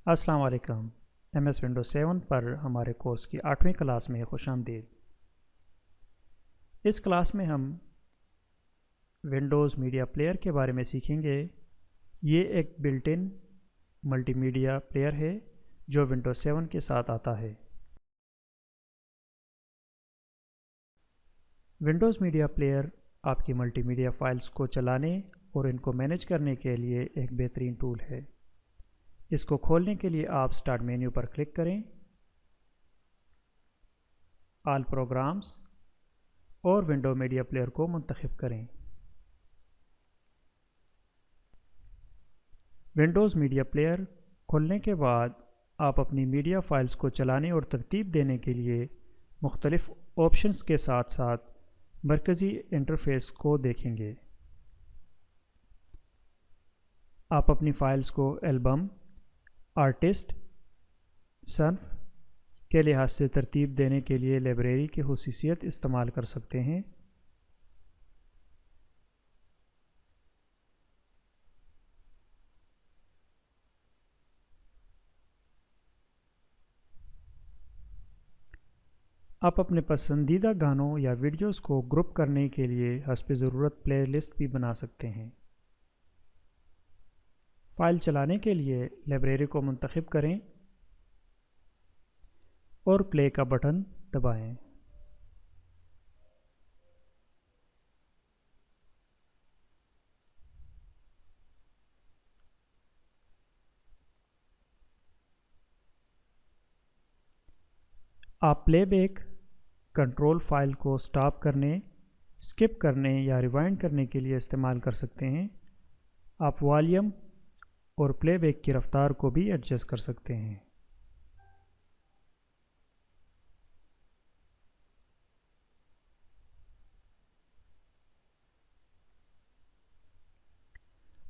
अस्सलाम वालेकुम। MS Windows 7 पर हमारे कोर्स की 8वीं क्लास में खुश आमदीद। इस क्लास में हम विंडोज़ मीडिया प्लेयर के बारे में सीखेंगे। ये एक बिल्ट इन मल्टीमीडिया प्लेयर है जो विंडोज़ 7 के साथ आता है। विंडोज़ मीडिया प्लेयर आपकी मल्टीमीडिया फ़ाइल्स को चलाने और इनको मैनेज करने के लिए एक बेहतरीन टूल है। इसको खोलने के लिए आप स्टार्ट मेन्यू पर क्लिक करें, ऑल प्रोग्राम्स और विंडो मीडिया प्लेयर को मुंतखब करें। विंडोज़ मीडिया प्लेयर खोलने के बाद आप अपनी मीडिया फाइल्स को चलाने और तरतीब देने के लिए मुख्तलिफ ऑप्शंस के साथ साथ मरकज़ी इंटरफेस को देखेंगे। आप अपनी फ़ाइल्स को एल्बम, आर्टिस्ट, सन्फ के लिहाज से तरतीब देने के लिए लाइब्रेरी की खुसूसियत इस्तेमाल कर सकते हैं। आप अपने पसंदीदा गानों या वीडियोस को ग्रुप करने के लिए हस्ब ज़रूरत प्ले लिस्ट भी बना सकते हैं। फ़ाइल चलाने के लिए लाइब्रेरी को मुंतखब करें और प्ले का बटन दबाएं। आप प्लेबैक कंट्रोल फाइल को स्टॉप करने, स्किप करने या रिवाइंड करने के लिए इस्तेमाल कर सकते हैं। आप वॉल्यूम और प्लेबैक की रफ्तार को भी एडजस्ट कर सकते हैं।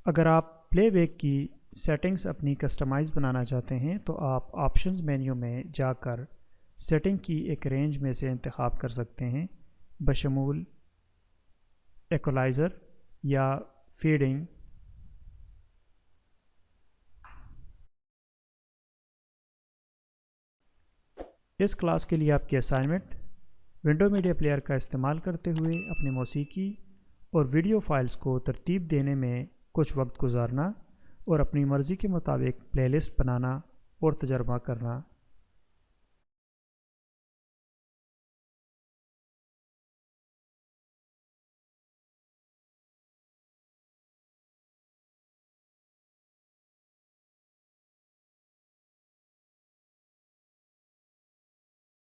अगर आप प्लेबैक की सेटिंग्स अपनी कस्टमाइज़ बनाना चाहते हैं तो आप ऑप्शंस मेन्यू में जाकर सेटिंग की एक रेंज में से इंतखाब कर सकते हैं, बशमूल इक्वलाइज़र या फीडिंग। इस क्लास के लिए आपकी असाइनमेंट, विंडो मीडिया प्लेयर का इस्तेमाल करते हुए अपनी मौसीकी और वीडियो फाइल्स को तरतीब देने में कुछ वक्त गुजारना और अपनी मर्ज़ी के मुताबिक प्लेलिस्ट बनाना और तजर्बा करना